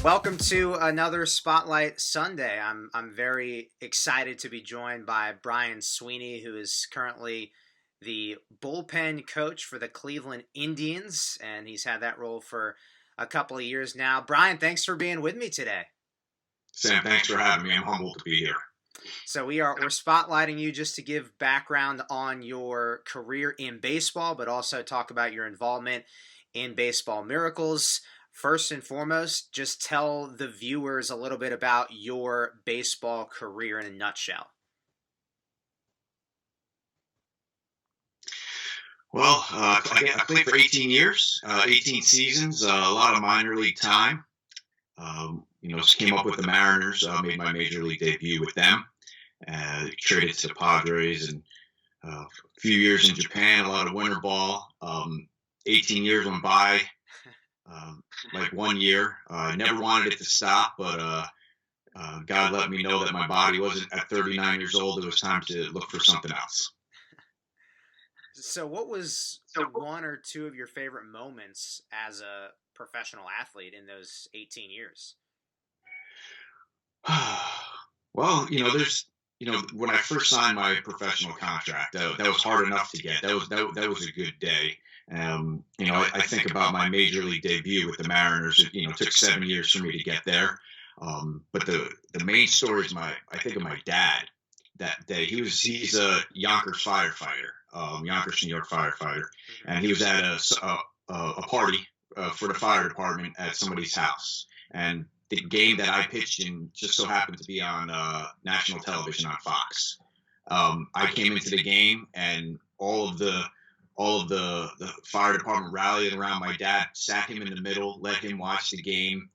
Welcome to another Spotlight Sunday. I'm very excited to be joined by Brian Sweeney, who is currently the bullpen coach for the Cleveland Indians, and he's had that role for a couple of years now. Brian, thanks for being with me today. Sam, thanks for having me. I'm humbled to be here. So we're spotlighting you just to give background on your career in baseball, but also talk about your involvement in Baseball Miracles. First and foremost, just tell the viewers a little bit about your baseball career in a nutshell. Well, I played for 18 years, 18 seasons, a lot of minor league time. Came up with the Mariners, made my major league debut with them, traded to the Padres, and a few years in Japan, a lot of winter ball. 18 years went by. Like 1 year. I never wanted it to stop, but God let me know that my body wasn't at 39 years old. It was time to look for something else. So what was one or two of your favorite moments as a professional athlete in those 18 years? Well, when I first signed my professional contract, that was hard enough to get. That was a good day. I think about my major league debut with the Mariners. It took 7 years for me to get there. But the main story is I think of my dad that day. He's a Yonkers firefighter, Yonkers, New York firefighter, and he was at a party for the fire department at somebody's house, and the game that I pitched in just so happened to be on national television on Fox. I came into the game, and all of the fire department rallied around my dad, sat him in the middle, let him watch the game,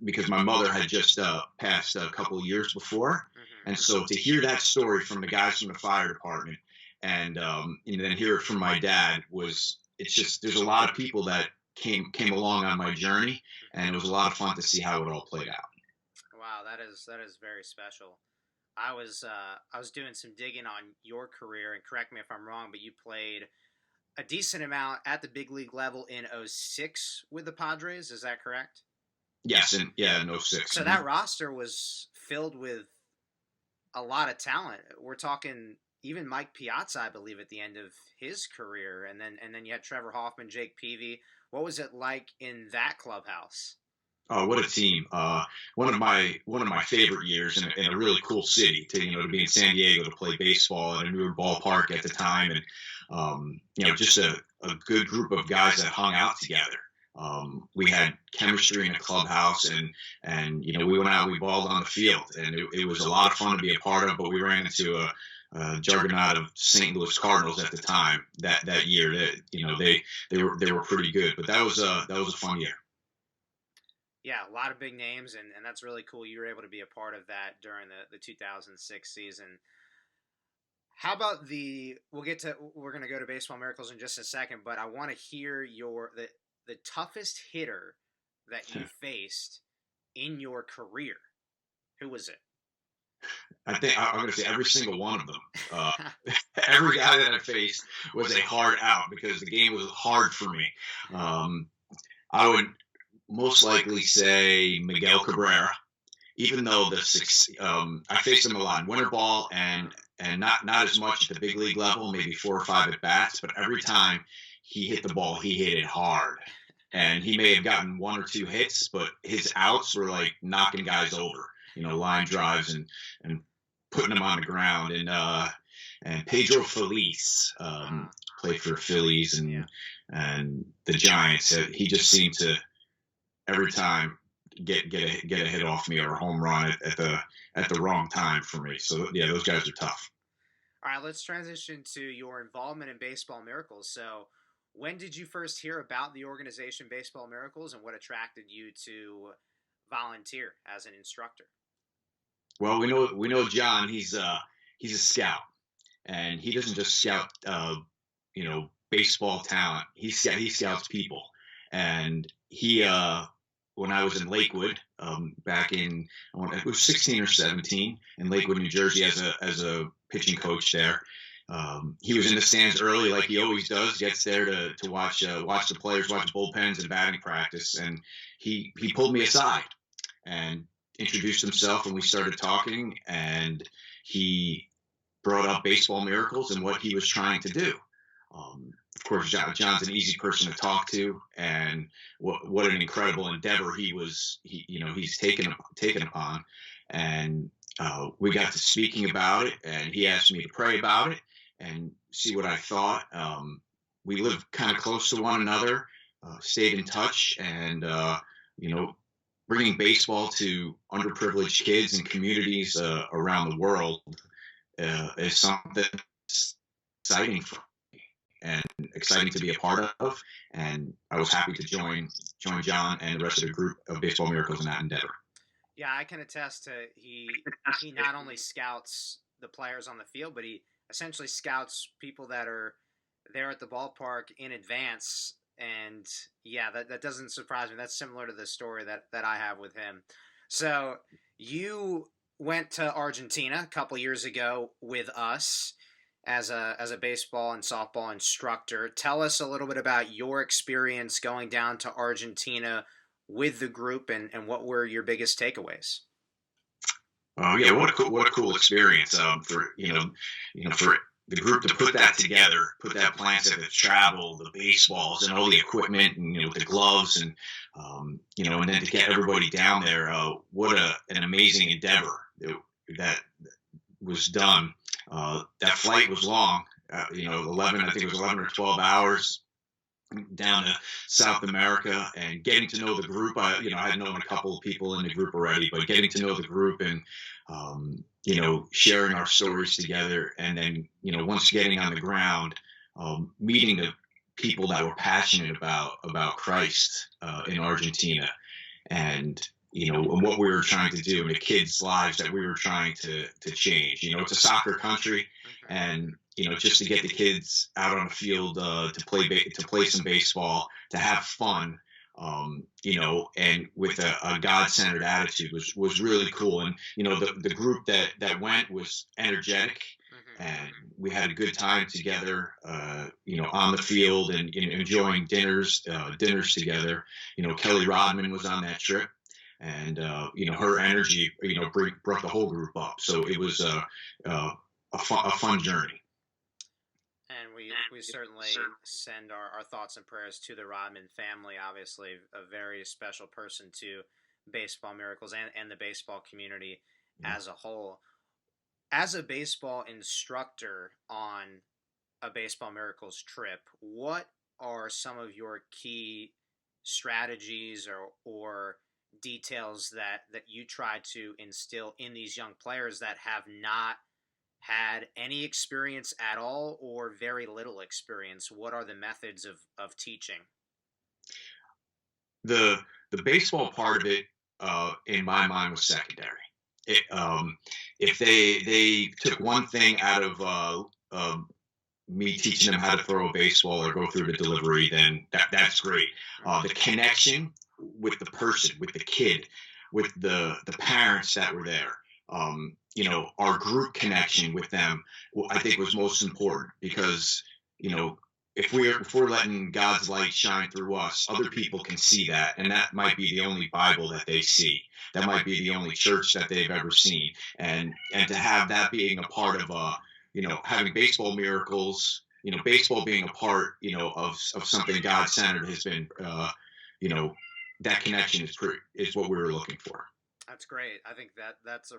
because my mother had just passed a couple of years before. And so to hear that story from the guys from the fire department and then hear it from my dad there's a lot of people that came along on my journey, and it was a lot of fun to see how it all played out. Wow, that is very special. I was doing some digging on your career, and correct me if I'm wrong, but you played a decent amount at the big league level in 2006 with the Padres. Is that correct? Yes, in 2006. So that roster was filled with a lot of talent. We're talking even Mike Piazza, I believe, at the end of his career, and then you had Trevor Hoffman, Jake Peavy. What was it like in that clubhouse? Oh, what a team! One of my favorite years in a really cool city to be in San Diego to play baseball at a newer ballpark at the time, and just a good group of guys that hung out together. We had chemistry in the clubhouse, and we went out, we balled on the field, and it was a lot of fun to be a part of. But we ran into a juggernaut of St. Louis Cardinals at the time that year. They were pretty good, but that was a fun year. Yeah, a lot of big names, and that's really cool. You were able to be a part of that during the 2006 season. How about we're going to go to Baseball Miracles in just a second, but I want to hear the toughest hitter that you faced in your career. Who was it? I think I'm going to say every single one of them. Every guy that I faced was a hard out because the game was hard for me. I would most likely say Miguel Cabrera, even though I faced him a lot in winter ball and not as much at the big league level, maybe 4 or 5 at bats, but every time he hit the ball, he hit it hard. And he may have gotten 1 or 2 hits, but his outs were like knocking guys over, line drives and putting them on the ground. And Pedro Feliz played for the Phillies and the Giants. He just seemed to every time get a hit off me or a home run at the wrong time for me. So yeah, those guys are tough. All right, let's transition to your involvement in Baseball Miracles. So when did you first hear about the organization Baseball Miracles, and what attracted you to volunteer as an instructor? Well, we know John. He's a scout, and he doesn't just scout baseball talent. He scouts people, and he when I was in Lakewood back in it was 16 or 17 in Lakewood, New Jersey, as a pitching coach there. He was in the stands early, like he always does. Gets there to watch the players, watch bullpens and batting practice, and he pulled me aside and introduced himself, and we started talking, and he brought up baseball miracles and what he was trying to do. Of course, John's an easy person to talk to, and what an incredible endeavor he's taken upon. And we got to speaking about it, and he asked me to pray about it and see what I thought. We lived kind of close to one another, stayed in touch, and bringing baseball to underprivileged kids and communities around the world is something that's exciting for me and exciting to be a part of. And I was happy to join John and the rest of the group of Baseball Miracles in that endeavor. Yeah, I can attest to he not only scouts the players on the field, but he essentially scouts people that are there at the ballpark in advance. And yeah, that doesn't surprise me. That's similar to the story that I have with him. So you went to Argentina a couple years ago with us as a baseball and softball instructor. Tell us a little bit about your experience going down to Argentina with the group, and what were your biggest takeaways? Oh yeah, what a cool experience for for the group to put that together, put that plan to the travel, the baseballs, and all the equipment, and the gloves, and and then to get everybody down there. What an amazing endeavor that was done. That flight was long. 11, I think it was 11 or 12 hours down to South America, and getting to know the group. I had known a couple of people in the group already, but getting to know the group and sharing our stories together, and then once getting on the ground, meeting the people that were passionate about Christ in Argentina, and what we were trying to do in the kids' lives that we were trying to change. It's a soccer country, and just to get the kids out on the field to play some baseball, to have fun, and with a God-centered attitude was really cool. And the group that went was energetic, and we had a good time together, on the field, and enjoying dinners together. Kelly Rodman was on that trip, and her energy brought the whole group up. So it was a fun journey. And we certainly send our thoughts and prayers to the Rodman family. Obviously, a very special person to Baseball Miracles and the baseball community as a whole. As a baseball instructor on a Baseball Miracles trip, what are some of your key strategies or details that you try to instill in these young players that have not had any experience at all or very little experience? What are the methods of teaching? The baseball part of it, in my mind, was secondary. If they took one thing out of me teaching them how to throw a baseball or go through the delivery, then that's great. The connection with the person, with the kid, with the parents that were there. Our group connection with them, I think, was most important, because if we're letting God's light shine through us, other people can see that, and that might be the only Bible that they see. That might be the only church that they've ever seen, and to have that being a part of having Baseball Miracles, baseball being a part of something God-centered has been that connection is what we were looking for. That's great. I think that's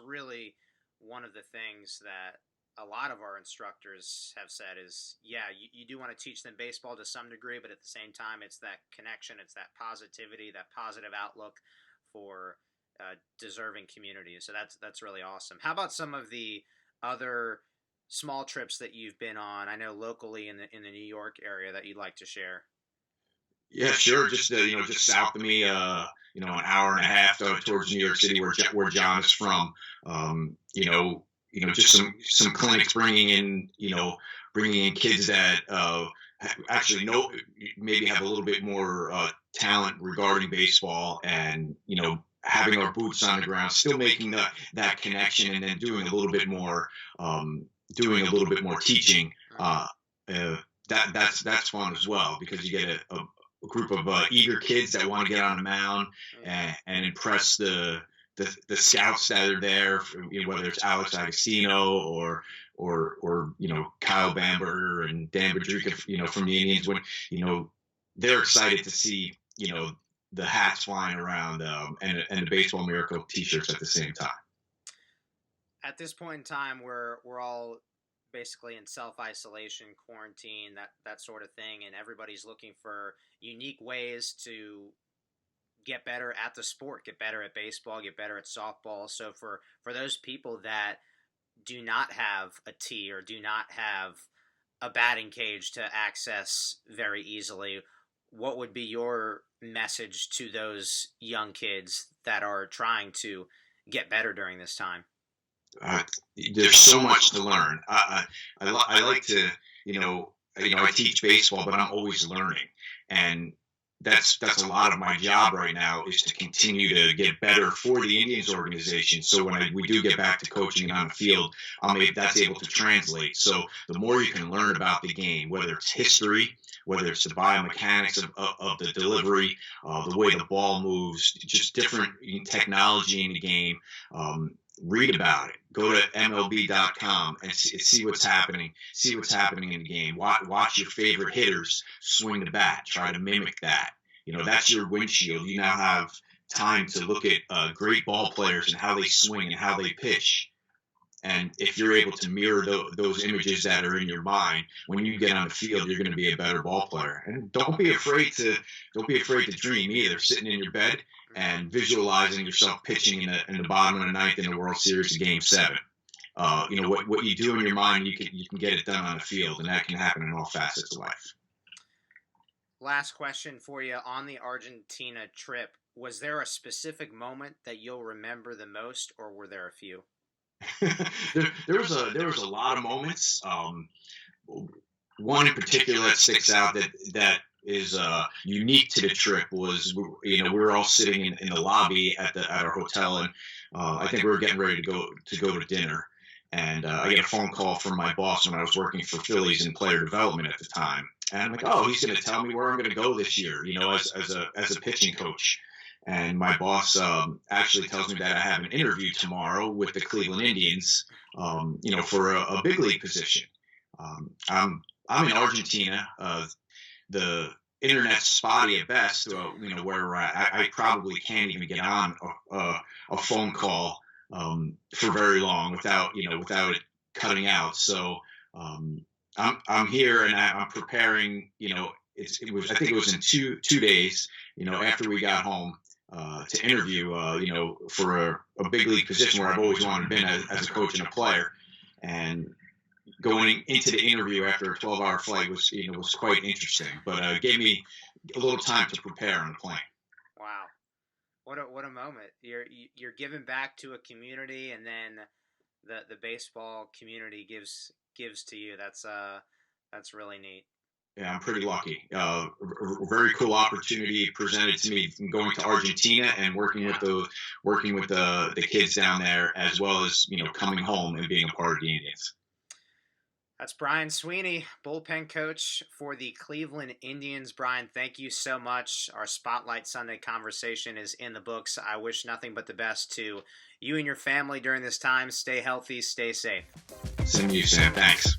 really one of the things that a lot of our instructors have said is, you do want to teach them baseball to some degree, but at the same time, it's that connection, it's that positivity, that positive outlook for deserving communities. So that's really awesome. How about some of the other small trips that you've been on? I know locally in the New York area that you'd like to share. Yeah, sure. Just just south of me, an hour and a half towards New York City, where John is from. Just some clinics bringing in kids that actually maybe have a little bit more talent regarding baseball, and having our boots on the ground, still making that connection, and then doing a little bit more teaching. That's fun as well, because you get group of eager kids that want to get on the mound and impress the scouts that are there, whether it's Alex Agostino or Kyle Bamberger and Dan Bedrika, from the Indians, when they're excited to see the hats flying around and the Baseball Miracle T-shirts at the same time. At this point in time, we're all basically in self-isolation, quarantine, that sort of thing, and everybody's looking for unique ways to get better at the sport, get better at baseball, get better at softball. So for those people that do not have a tee or do not have a batting cage to access very easily, what would be your message to those young kids that are trying to get better during this time? There's so much to learn. I like to, I teach baseball, but I'm always learning, and that's a lot of my job right now, is to continue to get better for the Indians organization. So when we do get back to coaching on the field, that's able to translate. So the more you can learn about the game, whether it's history, whether it's the biomechanics of the delivery, the way the ball moves, just different technology in the game. Read about it. Go to MLB.com and see what's happening. See what's happening in the game. Watch your favorite hitters swing the bat. Try to mimic that. That's your windshield. You now have time to look at great ball players and how they swing and how they pitch. And if you're able to mirror those images that are in your mind, when you get on the field, you're going to be a better ball player. And don't be afraid to dream either. Sitting in your bed and visualizing yourself pitching in the bottom of the ninth in the World Series of Game 7. What you do in your mind, you can get it done on the field, and that can happen in all facets of life. Last question for you on the Argentina trip. Was there a specific moment that you'll remember the most, or were there a few? there was a lot of moments. One in particular that sticks out that is unique to the trip was, we were all sitting in the lobby at our hotel, and I think we were getting ready to go to dinner, and I get a phone call from my boss when I was working for Phillies in player development at the time, and I'm like, oh, he's going to tell me where I'm going to go this year, as a pitching coach. And my boss actually tells me that I have an interview tomorrow with the Cleveland Indians, for a big league position. I'm in Argentina. The internet's spotty at best. Where we're at. I probably can't even get on a phone call for very long without it cutting out. So I'm here and I'm preparing. I think it was in two days. After we got home. To interview, for a big league position where I've always wanted to be as a coach and a player, and going into the interview after a 12-hour flight was quite interesting, but gave me a little time to prepare on the plane. Wow, what a moment! You're giving back to a community, and then the baseball community gives to you. That's really neat. Yeah, I'm pretty lucky. A very cool opportunity presented to me going to Argentina and working with the kids down there, as well as coming home and being a part of the Indians. That's Brian Sweeney, bullpen coach for the Cleveland Indians. Brian, thank you so much. Our Spotlight Sunday conversation is in the books. I wish nothing but the best to you and your family during this time. Stay healthy, stay safe. Same to you, Sam. Thanks.